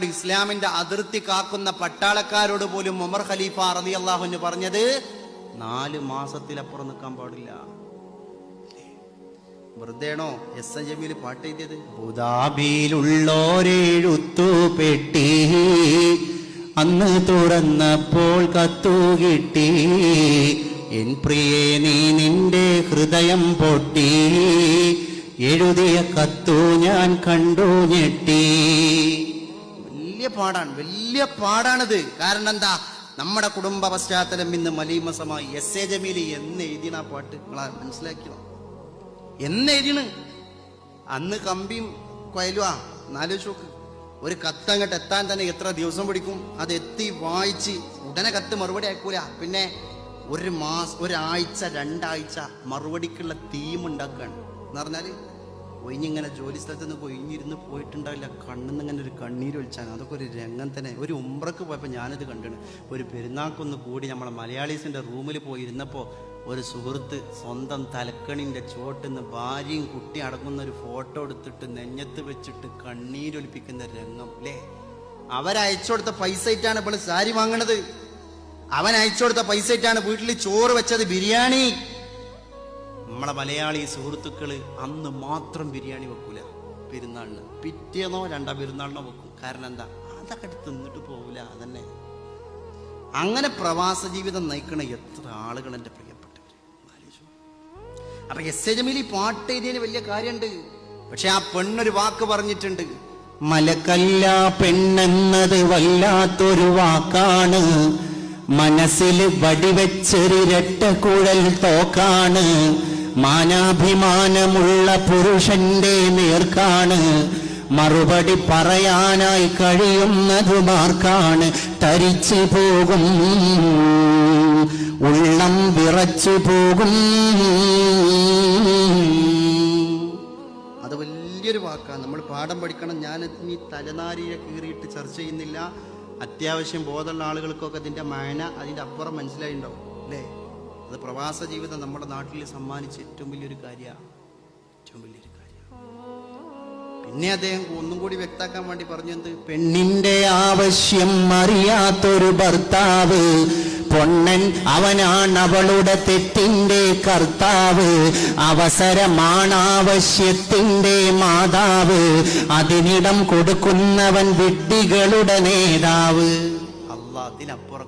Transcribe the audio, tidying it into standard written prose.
ഇസ്ലാമിന്റെ അതിർത്തി കാക്കുന്ന പട്ടാളക്കാരോട് പോലും ഉമർ ഖലീഫ റളിയല്ലാഹു അൻഹു പറഞ്ഞത് 4 മാസത്തിലപ്പുറം നിൽക്കാൻ പാടില്ല. വെറുതെയാണോ എസ് എൻ ജമീൽ പാട്ട് എഴുതിയത്? ബുദാബിയിലുള്ളോരെഴുത്തു പെട്ടി അന്ന് തുറന്നപ്പോൾ കത്തു കിട്ടി, എൻ പ്രിയേ നീ നിന്റെ ഹൃദയം പൊട്ടി, എഴുതിയ കത്തു ഞാൻ കണ്ടു ഞെട്ടി. വലിയ പാടാണിത്. കാരണം എന്താ? നമ്മുടെ കുടുംബ പശ്ചാത്തലം ഇന്ന് മലീമസമായി. എസ് എ ജമീൽ എന്ന് എഴുതിയ പാട്ട് നിങ്ങളാ മനസ്സിലാക്കണം. എന്ന് എഴുതിണ് അന്ന് കമ്പിയും കൊയലുവാ. നാലോചോക്ക് ഒരു കത്ത് അങ്ങോട്ട് എത്താൻ തന്നെ എത്ര ദിവസം പിടിക്കും? അത് എത്തി വായിച്ച് ഉടനെ കത്ത് മറുപടി അയക്കൂല. പിന്നെ ഒരാഴ്ച 2 ആഴ്ച മറുപടിക്കുള്ള തീം ഉണ്ടാക്കുകയാണ്. എന്ന് പറഞ്ഞാല് ഒഴിഞ്ഞിങ്ങനെ ജോലി സ്ഥലത്ത് നിന്ന് ഒഴിഞ്ഞിരുന്ന് പോയിട്ടുണ്ടാവില്ല, കണ്ണിന്ന് ഇങ്ങനെ ഒരു കണ്ണീര് ഒഴിച്ചാൽ. അതൊക്കെ ഒരു രംഗം തന്നെ. ഒരു ഉംറക്ക് പോയപ്പോൾ ഞാനിത് കണ്ടിണ്. ഒരു പെരുന്നാൾക്കൊന്ന് കൂടി നമ്മളെ മലയാളീസിന്റെ റൂമിൽ പോയി ഇരുന്നപ്പോൾ ഒരു സുഹൃത്ത് സ്വന്തം തലക്കണിന്റെ ചോട്ടിന്ന് ഭാര്യയും കുട്ടി അടങ്ങുന്ന ഒരു ഫോട്ടോ എടുത്തിട്ട് നെഞ്ഞത്ത് വെച്ചിട്ട് കണ്ണീരൊലിപ്പിക്കുന്ന രംഗം അല്ലേ? അവരയച്ചു കൊടുത്ത പൈസ ഇട്ടാണ് ഇപ്പോൾ സാരി വാങ്ങണത്. അവൻ അയച്ചു കൊടുത്ത പൈസ ഇട്ടാണ് വീട്ടിൽ ചോറ് വെച്ചത്, ബിരിയാണി. നമ്മളെ മലയാളി സുഹൃത്തുക്കള് അന്ന് മാത്രം ബിരിയാണി വെക്കൂല പെരുന്നാളിന്, പിറ്റേന്നോ 2ാം പെരുന്നാളിനോ വെക്കും. കാരണം എന്താ? അതൊക്കെ എടുത്ത് തിന്നിട്ട് പോവില്ല. അതന്നെ. അങ്ങനെ പ്രവാസ ജീവിതം നയിക്കണ എത്ര ആളുകൾ എൻ്റെ പ്രിയപ്പെട്ടവര്. അപ്പൊ എസ് എ ജമീൽ പാട്ട് എഴുതിയതിന് വലിയ കാര്യമുണ്ട്. പക്ഷെ ആ പെണ്ണൊരു വാക്ക് പറഞ്ഞിട്ടുണ്ട്. മലക്കല്ല പെണ്ണെന്നത് വല്ലാത്തൊരു വാക്കാണ്, മനസ്സിൽ വടിവെച്ചൊരിരട്ട കുഴൽ തോക്കാണ്, മാനാഭിമാനമുള്ള പുരുഷന്റെ നേർക്കാണ്, മറുപടി പറയാനായി കഴിയുന്നതുമാർക്കാണ്. തരിച്ചു പോകും, ഉള്ളം വിറച്ചു പോകും. അത് വലിയൊരു വാക്കാണ്. നമ്മൾ പാഠം പഠിക്കണം. ഞാൻ ഇനി തലനാരിയെ കീറിയിട്ട് ചർച്ച ചെയ്യുന്നില്ല. അത്യാവശ്യം ബോധമുള്ള ആളുകൾക്കൊക്കെ അതിന്റെ മാന അതിന്റെ അപ്പുറം മനസ്സിലായിണ്ടാവും അല്ലേ? അത് പ്രവാസ ജീവിതം നമ്മുടെ നാട്ടിൽ സമ്മാനിച്ച ഏറ്റവും വലിയൊരു കാര്യമാണ്. പിന്നെ അദ്ദേഹം ഒന്നും കൂടി വ്യക്താക്കാൻ വേണ്ടി പറഞ്ഞത്, പെണ്ണിന്റെ ആവശ്യം അറിയാത്തൊരു ഭർത്താവ് പൊണ്ണൻ, അവനാണ് അവളുടെ തെറ്റിന്റെ കർത്താവ്, അവസരമാണാവശ്യത്തിന്റെ മാതാവ്, അതിനിടം കൊടുക്കുന്നവൻ വിഡ്ഢികളുടെ നേതാവ്. അല്ലാഹ് അതിനപ്പുറം